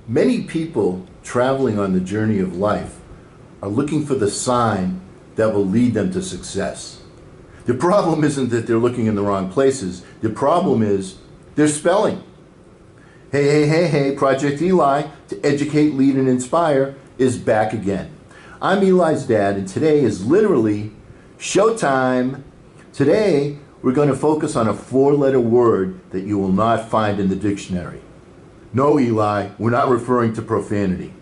Many people traveling on the journey of life are looking for the sign that will lead them to success. The problem isn't that they're looking in the wrong places. The problem is their spelling. Hey, Project Eli, to educate, lead, and inspire, is back again. I'm Eli's dad, and today is literally showtime. Today, we're going to focus on a four-letter word that you will not find in the dictionary. No, Eli, we're not referring to profanity.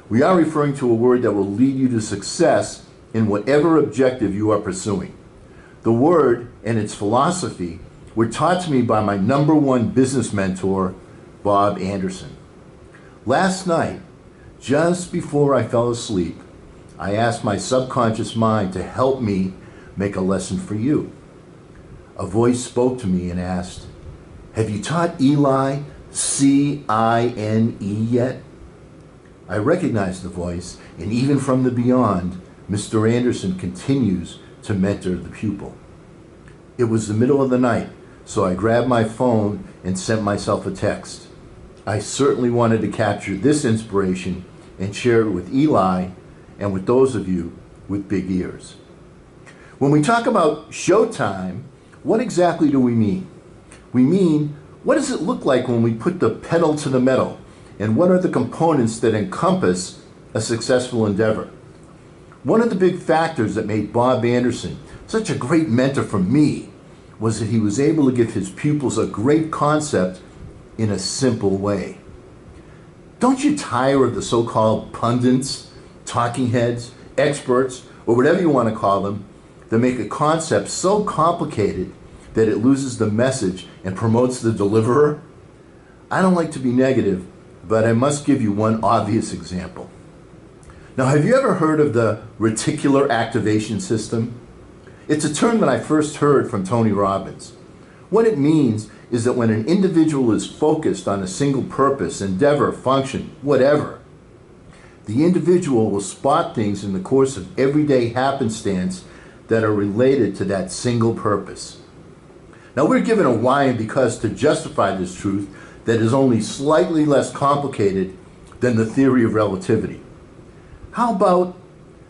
We are referring to a word that will lead you to success in whatever objective you are pursuing. The word and its philosophy were taught to me by my #1 business mentor, Bob Anderson. Last night, just before I fell asleep, I asked my subconscious mind to help me make a lesson for you. A voice spoke to me and asked, "Have you taught Eli CINE yet?" I recognized the voice, and even from the beyond, Mr. Anderson continues to mentor the pupil. It was the middle of the night, so I grabbed my phone and sent myself a text. I certainly wanted to capture this inspiration and share it with Eli and with those of you with big ears. When we talk about showtime, what exactly do we mean? We mean, what does it look like when we put the pedal to the metal? And what are the components that encompass a successful endeavor? One of the big factors that made Bob Anderson such a great mentor for me was that he was able to give his pupils a great concept in a simple way. Don't you tire of the so-called pundits, talking heads, experts, or whatever you want to call them, that make a concept so complicated that it loses the message and promotes the deliverer? I don't like to be negative, but I must give you one obvious example. Now, have you ever heard of the reticular activation system? It's a term that I first heard from Tony Robbins. What it means is that when an individual is focused on a single purpose, endeavor, function, whatever, the individual will spot things in the course of everyday happenstance that are related to that single purpose. Now, we're given a why and because to justify this truth that is only slightly less complicated than the theory of relativity. How about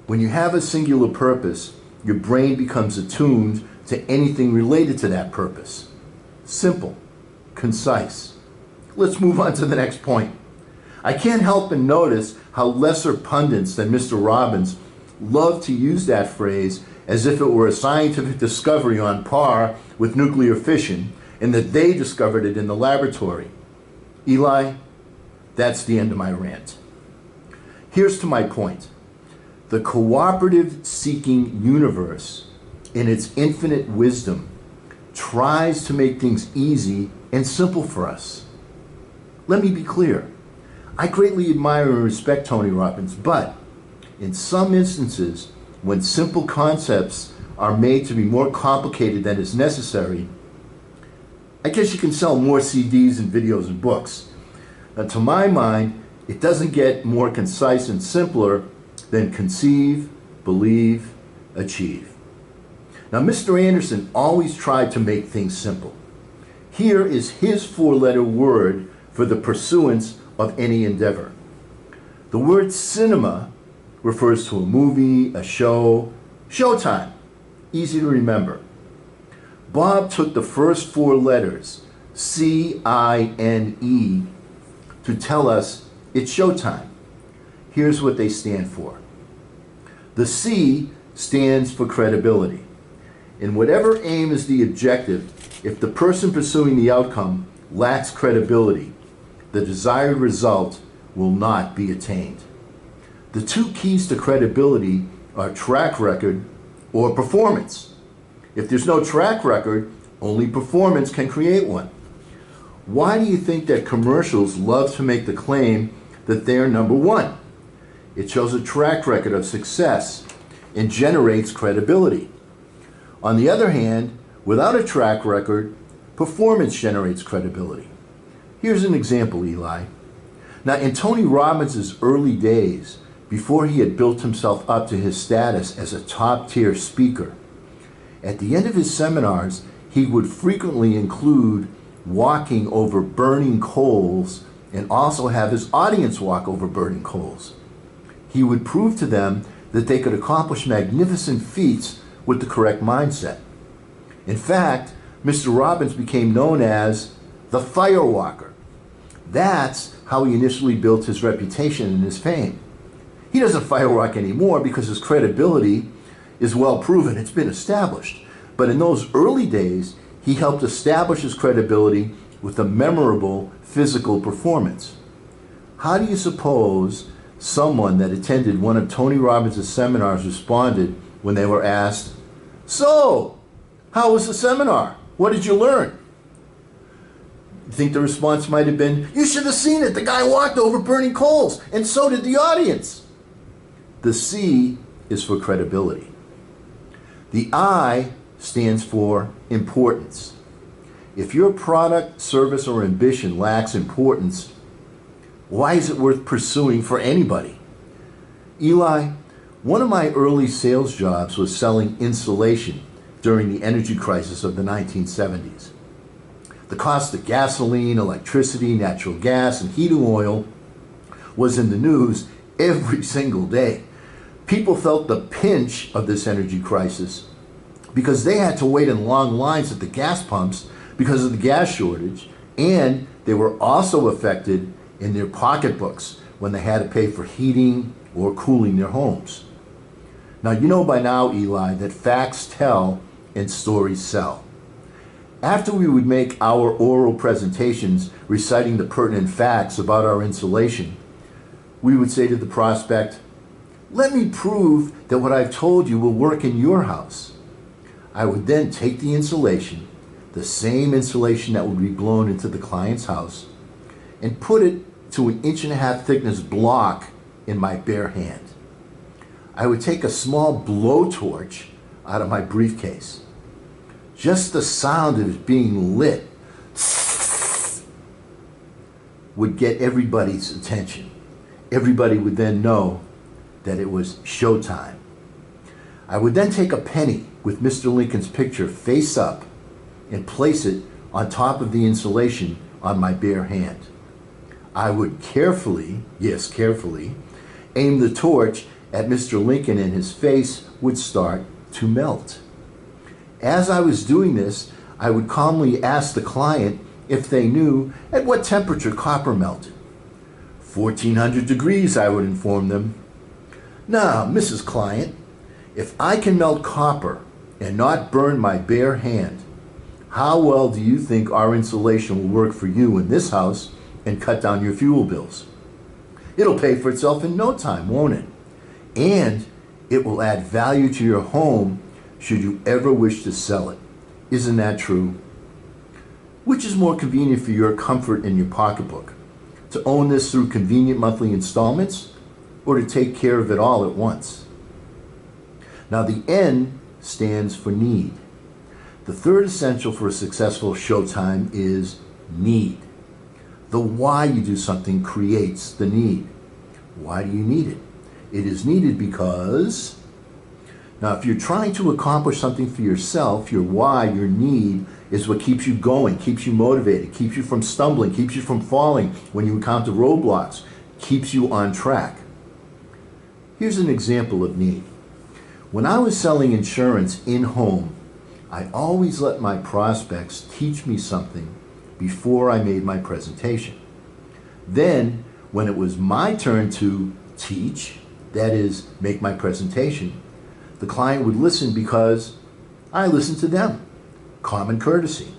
when you have a singular purpose, your brain becomes attuned to anything related to that purpose? Simple, concise. Let's move on to the next point. I can't help but notice how lesser pundits than Mr. Robbins love to use that phrase as if it were a scientific discovery on par with nuclear fission and that they discovered it in the laboratory. Eli, that's the end of my rant. Here's to my point. The cooperative seeking universe, in its infinite wisdom, tries to make things easy and simple for us. Let me be clear. I greatly admire and respect Tony Robbins, but in some instances, when simple concepts are made to be more complicated than is necessary, I guess you can sell more CDs and videos and books. Now, to my mind, it doesn't get more concise and simpler than conceive, believe, achieve. Now, Mr. Anderson always tried to make things simple. Here is his four-letter word for the pursuance of any endeavor. The word cinema refers to a movie, a show, showtime. Easy to remember. Bob took the first four letters, CINE, to tell us it's showtime. Here's what they stand for. The C stands for credibility. In whatever aim is the objective, if the person pursuing the outcome lacks credibility, the desired result will not be attained. The two keys to credibility are track record or performance. If there's no track record, only performance can create one. Why do you think that commercials love to make the claim that they're #1? It shows a track record of success and generates credibility. On the other hand, without a track record, performance generates credibility. Here's an example, Eli. Now, in Tony Robbins' early days, before he had built himself up to his status as a top-tier speaker, at the end of his seminars, he would frequently include walking over burning coals and also have his audience walk over burning coals. He would prove to them that they could accomplish magnificent feats with the correct mindset. In fact, Mr. Robbins became known as the firewalker. That's how he initially built his reputation and his fame. He doesn't firewalk anymore because his credibility is well proven, it's been established. But in those early days, he helped establish his credibility with a memorable physical performance. How do you suppose someone that attended one of Tony Robbins' seminars responded when they were asked, "So, how was the seminar? What did you learn?" You think the response might have been, "You should have seen it. The guy walked over burning coals, and so did the audience." The C is for credibility. The I stands for importance. If your product, service, or ambition lacks importance, why is it worth pursuing for anybody? Eli, one of my early sales jobs was selling insulation during the energy crisis of the 1970s. The cost of gasoline, electricity, natural gas, and heating oil was in the news every single day. People felt the pinch of this energy crisis because they had to wait in long lines at the gas pumps because of the gas shortage, and they were also affected in their pocketbooks when they had to pay for heating or cooling their homes. Now, you know by now, Eli, that facts tell and stories sell. After we would make our oral presentations reciting the pertinent facts about our insulation, we would say to the prospect, "Let me prove that what I've told you will work in your house." I would then take the insulation, the same insulation that would be blown into the client's house, and put it to an 1.5 inch thickness block in my bare hand. I would take a small blowtorch out of my briefcase. Just the sound of it being lit would get everybody's attention. Everybody would then know that it was showtime. I would then take a penny with Mr. Lincoln's picture face up and place it on top of the insulation on my bare hand. I would carefully, yes, carefully, aim the torch at Mr. Lincoln, and his face would start to melt. As I was doing this, I would calmly ask the client if they knew at what temperature copper melted. 1400 degrees, I would inform them. Now, Mrs. Client, if I can melt copper and not burn my bare hand, how well do you think our insulation will work for you in this house and cut down your fuel bills? It'll pay for itself in no time, won't it? And it will add value to your home should you ever wish to sell it. Isn't that true? Which is more convenient for your comfort in your pocketbook? To own this through convenient monthly installments, or to take care of it all at once? Now, the N stands for need. The third essential for a successful showtime is need. The why you do something creates the need. Why do you need it? It is needed because, now if you're trying to accomplish something for yourself, your why, your need, is what keeps you going, keeps you motivated, keeps you from stumbling, keeps you from falling when you encounter roadblocks, keeps you on track. Here's an example of need. When I was selling insurance in-home, I always let my prospects teach me something before I made my presentation. Then, when it was my turn to teach, that is, make my presentation, the client would listen because I listened to them. Common courtesy.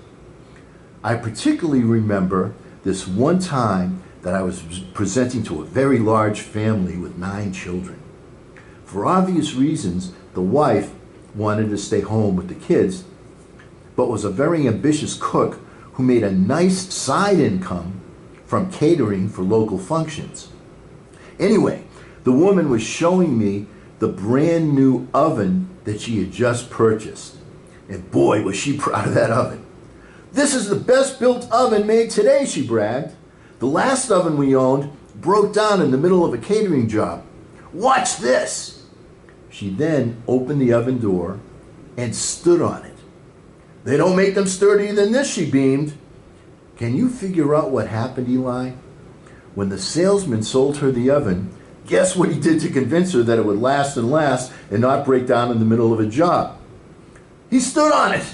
I particularly remember this one time that I was presenting to a very large family with 9 children. For obvious reasons, the wife wanted to stay home with the kids, but was a very ambitious cook who made a nice side income from catering for local functions. Anyway, the woman was showing me the brand new oven that she had just purchased. And boy, was she proud of that oven. "This is the best built oven made today," she bragged. "The last oven we owned broke down in the middle of a catering job. Watch this." She then opened the oven door and stood on it. "They don't make them sturdier than this," she beamed. Can you figure out what happened, Eli? When the salesman sold her the oven, guess what he did to convince her that it would last and last and not break down in the middle of a job? He stood on it.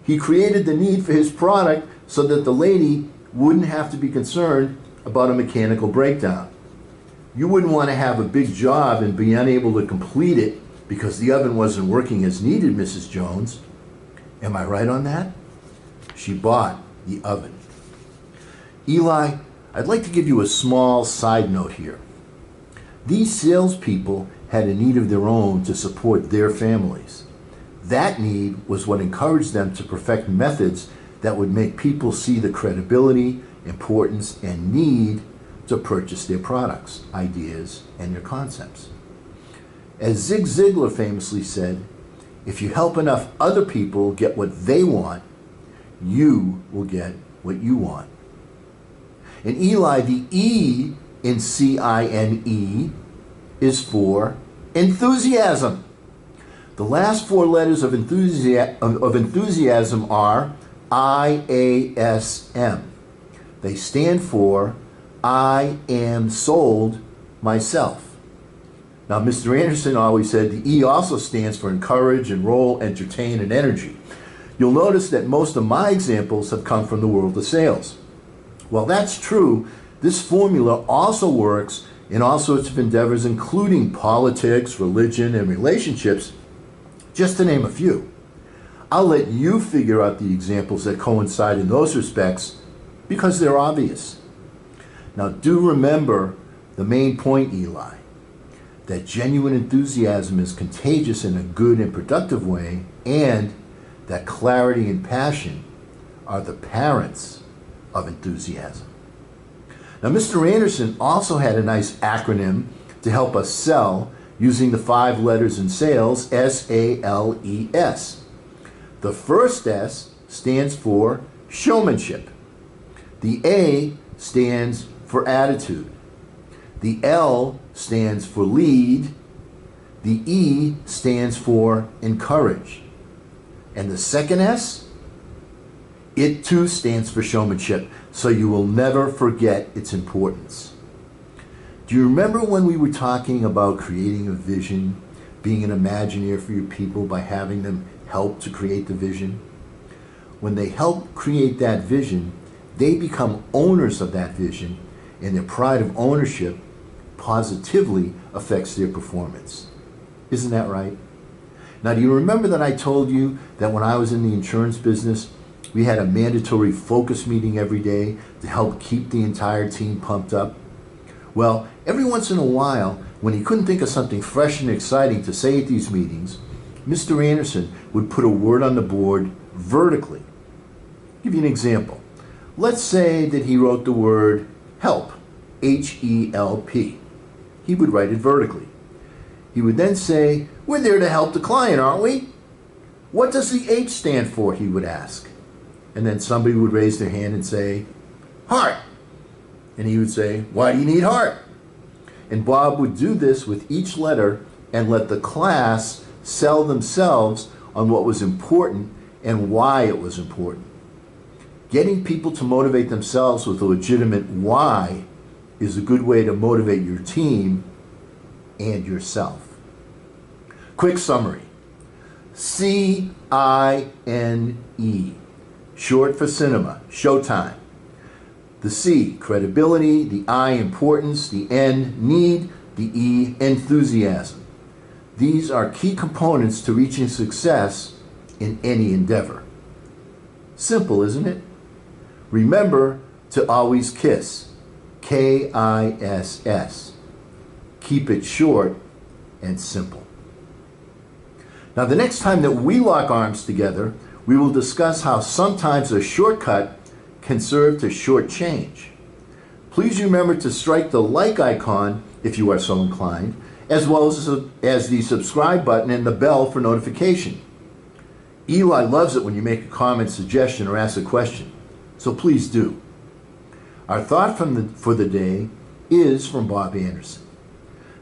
He created the need for his product so that the lady wouldn't have to be concerned about a mechanical breakdown. You wouldn't want to have a big job and be unable to complete it because the oven wasn't working as needed, Mrs. Jones. Am I right on that? She bought the oven. Eli, I'd like to give you a small side note here. These salespeople had a need of their own to support their families. That need was what encouraged them to perfect methods that would make people see the credibility, importance, and need to purchase their products, ideas, and their concepts. As Zig Ziglar famously said, if you help enough other people get what they want, you will get what you want. And Eli, the E in CINE is for enthusiasm. The last four letters of enthusiasm are IASM. They stand for I am sold myself. Now, Mr. Anderson always said the E also stands for encourage, enroll, entertain, and energy. You'll notice that most of my examples have come from the world of sales. While that's true, this formula also works in all sorts of endeavors, including politics, religion, and relationships, just to name a few. I'll let you figure out the examples that coincide in those respects because they're obvious. Now, do remember the main point, Eli, that genuine enthusiasm is contagious in a good and productive way, and that clarity and passion are the parents of enthusiasm. Now, Mr. Anderson also had a nice acronym to help us sell using the 5 letters in sales, SALES. The first S stands for showmanship. The A stands for attitude. The L stands for lead. The E stands for encourage. And the second S, it too stands for showmanship, so you will never forget its importance. Do you remember when we were talking about creating a vision, being an Imagineer for your people by having them help to create the vision? When they help create that vision, they become owners of that vision, and their pride of ownership positively affects their performance. Isn't that right? Now, do you remember that I told you that when I was in the insurance business, we had a mandatory focus meeting every day to help keep the entire team pumped up? Well, every once in a while, when he couldn't think of something fresh and exciting to say at these meetings, Mr. Anderson would put a word on the board vertically. I'll give you an example. Let's say that he wrote the word help, H-E-L-P. He would write it vertically. He would then say, we're there to help the client, aren't we? What does the H stand for, he would ask. And then somebody would raise their hand and say, heart. And he would say, why do you need heart? And Bob would do this with each letter and let the class sell themselves on what was important and why it was important. Getting people to motivate themselves with a legitimate why is a good way to motivate your team and yourself. Quick summary. CINE, short for cinema, showtime. The C, credibility, the I, importance, the N, need, the E, enthusiasm. These are key components to reaching success in any endeavor. Simple, isn't it? Remember to always KISS, K-I-S-S. Keep it short and simple. Now, the next time that we lock arms together, we will discuss how sometimes a shortcut can serve to shortchange. Please remember to strike the like icon if you are so inclined, as well as the subscribe button and the bell for notification. Eli loves it when you make a comment, suggestion, or ask a question, so please do. Our thought for the day is from Bob Anderson.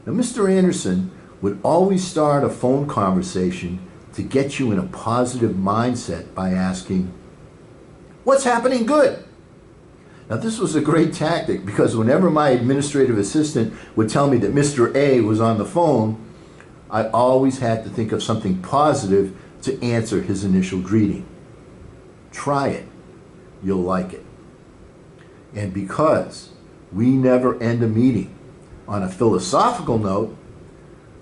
Now, Mr. Anderson would always start a phone conversation to get you in a positive mindset by asking, what's happening good? Now this was a great tactic because whenever my administrative assistant would tell me that Mr. A was on the phone, I always had to think of something positive to answer his initial greeting. Try it. You'll like it. And because we never end a meeting on a philosophical note,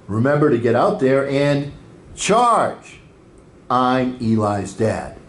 remember to get out there and charge. I'm Eli's dad.